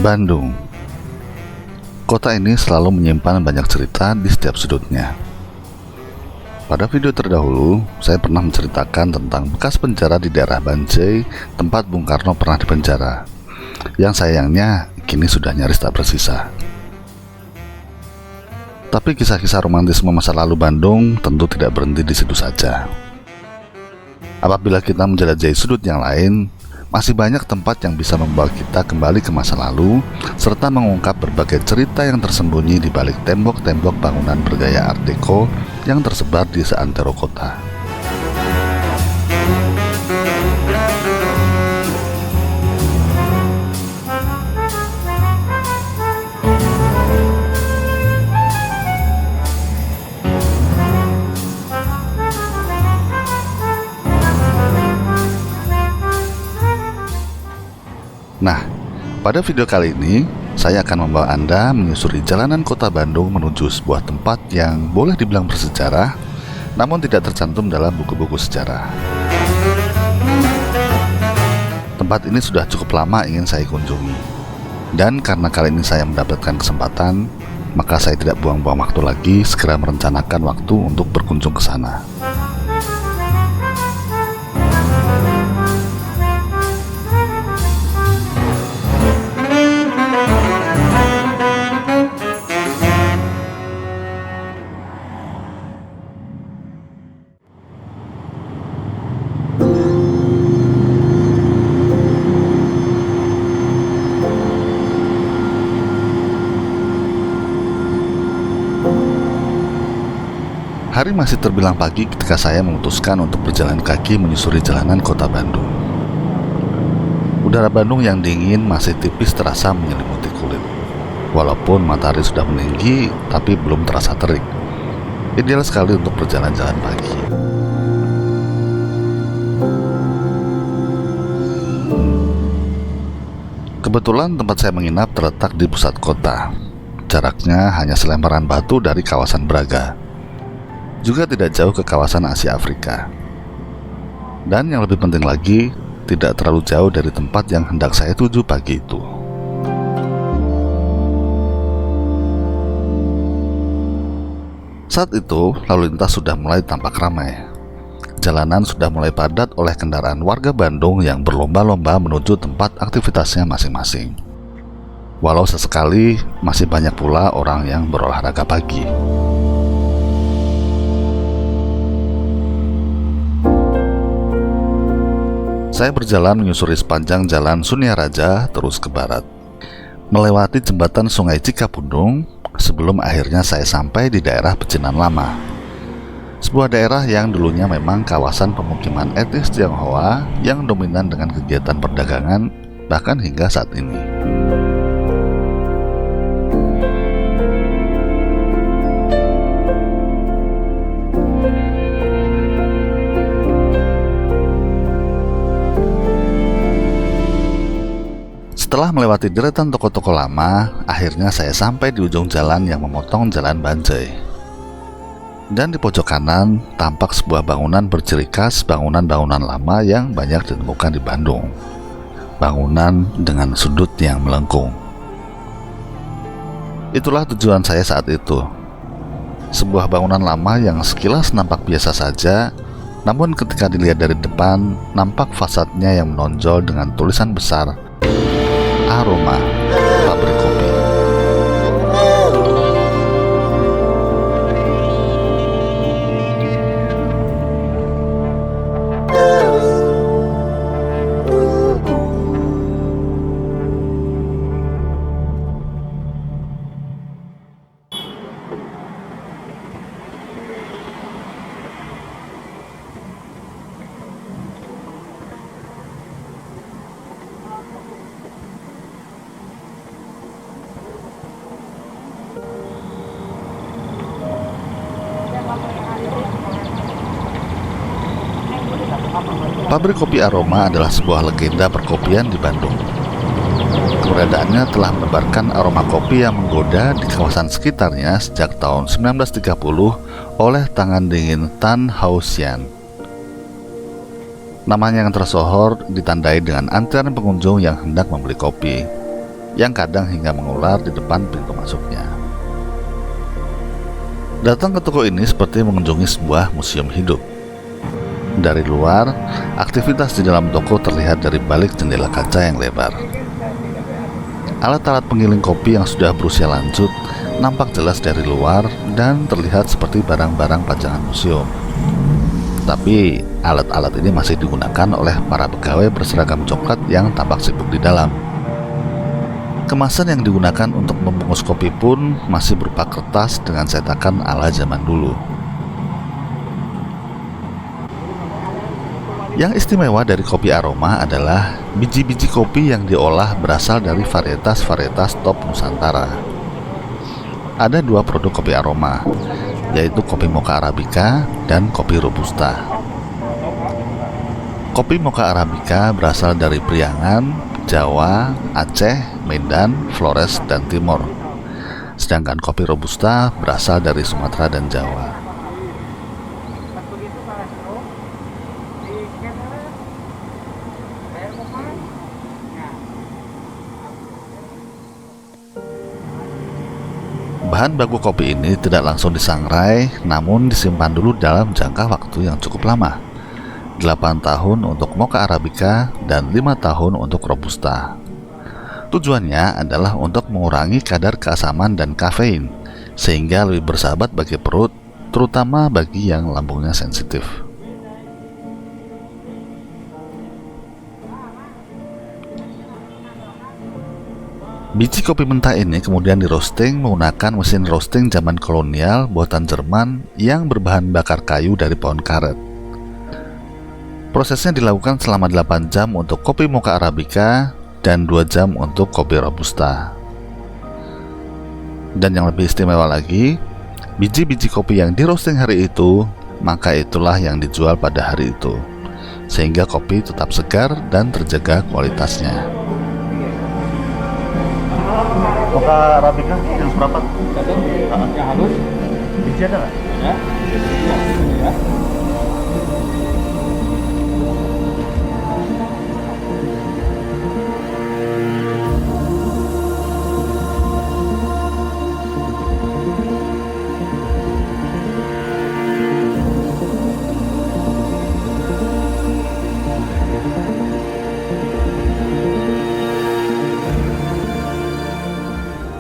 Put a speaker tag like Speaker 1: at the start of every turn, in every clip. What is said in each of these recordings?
Speaker 1: Bandung. Kota ini selalu menyimpan banyak cerita di setiap sudutnya. Pada video terdahulu, saya pernah menceritakan tentang bekas penjara di daerah Banjai, tempat Bung Karno pernah dipenjara, yang sayangnya kini sudah nyaris tak bersisa. Tapi kisah-kisah romantisme masa lalu Bandung tentu tidak berhenti di situ saja. Apabila kita menjelajahi sudut yang lain, masih banyak tempat yang bisa membawa kita kembali ke masa lalu, serta mengungkap berbagai cerita yang tersembunyi di balik tembok-tembok bangunan bergaya Art Deco yang tersebar di seantero kota. Nah, pada video kali ini, saya akan membawa Anda menyusuri jalanan kota Bandung menuju sebuah tempat yang boleh dibilang bersejarah, namun tidak tercantum dalam buku-buku sejarah. Tempat ini sudah cukup lama ingin saya kunjungi, dan karena kali ini saya mendapatkan kesempatan, maka saya tidak buang-buang waktu lagi, segera merencanakan waktu untuk berkunjung ke sana. Hari masih terbilang pagi ketika saya memutuskan untuk berjalan kaki menyusuri jalanan kota Bandung. Udara Bandung yang dingin masih tipis terasa menyelimuti kulit. Walaupun matahari sudah meninggi, tapi belum terasa terik. Ideal sekali untuk berjalan-jalan pagi. Kebetulan tempat saya menginap terletak di pusat kota. Jaraknya hanya selemparan batu dari kawasan Braga. Juga tidak jauh ke kawasan Asia Afrika. Dan yang lebih penting lagi, tidak terlalu jauh dari tempat yang hendak saya tuju pagi itu. Saat itu, lalu lintas sudah mulai tampak ramai. Jalanan sudah mulai padat oleh kendaraan warga Bandung yang berlomba-lomba menuju tempat aktivitasnya masing-masing. Walau sesekali, masih banyak pula orang yang berolahraga pagi. Saya berjalan menyusuri sepanjang jalan Sunia Raja terus ke barat, melewati jembatan Sungai Cikapundung sebelum akhirnya saya sampai di daerah Pecinan Lama. Sebuah daerah yang dulunya memang kawasan pemukiman etnis Tionghoa yang dominan dengan kegiatan perdagangan bahkan hingga saat ini. Setelah melewati deretan toko-toko lama, akhirnya saya sampai di ujung jalan yang memotong jalan Banjai. Dan di pojok kanan, tampak sebuah bangunan berciri khas bangunan-bangunan lama yang banyak ditemukan di Bandung. Bangunan dengan sudut yang melengkung. Itulah tujuan saya saat itu. Sebuah bangunan lama yang sekilas nampak biasa saja, namun ketika dilihat dari depan, nampak fasadnya yang menonjol dengan tulisan besar Aroma Pabrik Kopi. Pabrik Kopi Aroma adalah sebuah legenda perkopian di Bandung. Keberadaannya telah menebarkan aroma kopi yang menggoda di kawasan sekitarnya sejak tahun 1930 oleh tangan dingin Tan Hao Xian. Namanya yang tersohor ditandai dengan antrean pengunjung yang hendak membeli kopi. yang kadang hingga mengular di depan pintu masuknya. Datang ke toko ini seperti mengunjungi sebuah museum hidup. Dari luar, aktivitas di dalam toko terlihat dari balik jendela kaca yang lebar. Alat-alat penggiling kopi yang sudah berusia lanjut nampak jelas dari luar dan terlihat seperti barang-barang pajangan museum. Tapi alat-alat ini masih digunakan oleh para pegawai berseragam coklat yang tampak sibuk di dalam. Kemasan yang digunakan untuk membungkus kopi pun masih berupa kertas dengan cetakan ala zaman dulu. Yang istimewa dari kopi aroma adalah biji-biji kopi yang diolah berasal dari varietas-varietas top Nusantara. Ada dua produk kopi aroma, yaitu kopi Mocha Arabica dan kopi Robusta. Kopi Mocha Arabica berasal dari Priangan, Jawa, Aceh, Medan, Flores, dan Timor. Sedangkan kopi Robusta berasal dari Sumatera dan Jawa. Bahan baku kopi ini tidak langsung disangrai, namun disimpan dulu dalam jangka waktu yang cukup lama. 8 tahun untuk Mocha Arabica dan 5 tahun untuk Robusta. Tujuannya adalah untuk mengurangi kadar keasaman dan kafein, sehingga lebih bersahabat bagi perut, terutama bagi yang lambungnya sensitif. Biji kopi mentah ini kemudian di roasting menggunakan mesin roasting zaman kolonial buatan Jerman yang berbahan bakar kayu dari pohon karet. Prosesnya dilakukan selama 8 jam untuk kopi Mocha Arabica dan 2 jam untuk kopi Robusta. Dan yang lebih istimewa lagi, biji-biji kopi yang di roasting hari itu, maka itulah yang dijual pada hari itu, sehingga kopi tetap segar dan terjaga kualitasnya. Mocha Arabica yang seberapa? Yang halus. Biji ada nggak? Ya. Ya.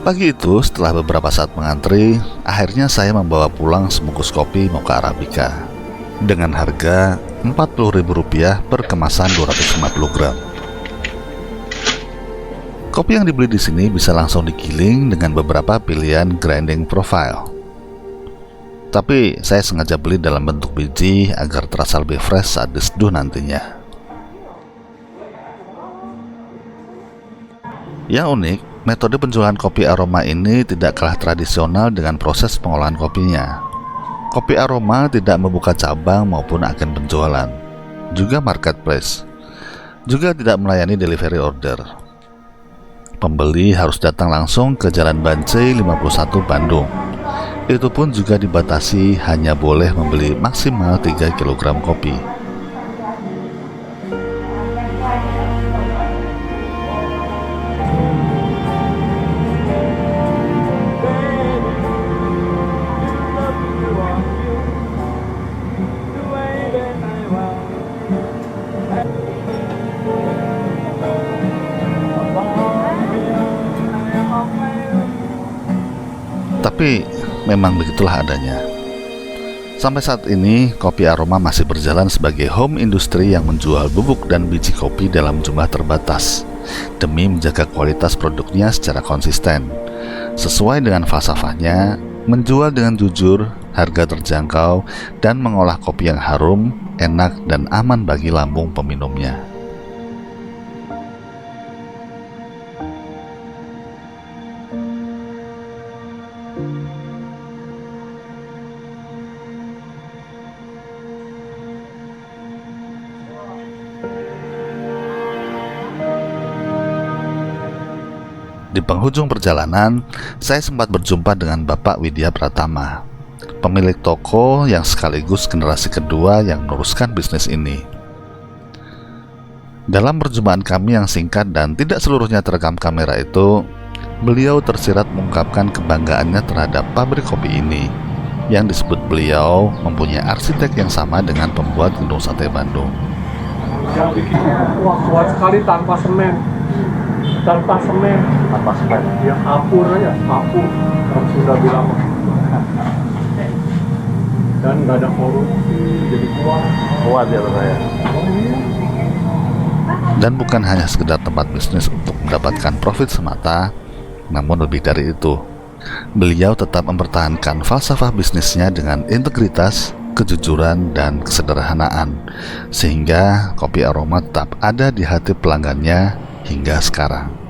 Speaker 1: Pagi itu, setelah beberapa saat mengantri, akhirnya saya membawa pulang sebungkus kopi Mocha Arabica dengan harga Rp40.000 per kemasan 250 gram. Kopi yang dibeli di sini bisa langsung digiling dengan beberapa pilihan grinding profile. Tapi saya sengaja beli dalam bentuk biji agar terasa lebih fresh saat diseduh nantinya. Yang unik, metode penjualan kopi aroma ini tidak kalah tradisional dengan proses pengolahan kopinya. Kopi aroma tidak membuka cabang maupun agen penjualan, juga marketplace, juga tidak melayani delivery order. Pembeli harus datang langsung ke Jalan Bancai 51 Bandung. Itu pun juga dibatasi hanya boleh membeli maksimal 3 kg kopi. Tapi memang begitulah adanya. Sampai saat ini, kopi aroma masih berjalan sebagai home industry yang menjual bubuk dan biji kopi dalam jumlah terbatas demi menjaga kualitas produknya secara konsisten. Sesuai dengan falsafahnya, menjual dengan jujur, harga terjangkau, dan mengolah kopi yang harum, enak, dan aman bagi lambung peminumnya. Di penghujung perjalanan, saya sempat berjumpa dengan Bapak Widya Pratama, pemilik toko yang sekaligus generasi kedua yang meneruskan bisnis ini. Dalam perjumpaan kami yang singkat dan tidak seluruhnya terekam kamera itu, beliau tersirat mengungkapkan kebanggaannya terhadap pabrik kopi ini, yang disebut beliau mempunyai arsitek yang sama dengan pembuat gedung sate Bandung.
Speaker 2: Yang bikin wah kuat sekali tanpa semen. Tanpa semen. Ya kapur aja, kapur. Orang sudah bilang. Dan nggak ada korupsi, jadi kuat ya saya.
Speaker 1: Dan bukan hanya sekedar tempat bisnis untuk mendapatkan profit semata, namun lebih dari itu, beliau tetap mempertahankan falsafah bisnisnya dengan integritas, kejujuran, dan kesederhanaan, sehingga kopi aroma tetap ada di hati pelanggannya hingga sekarang.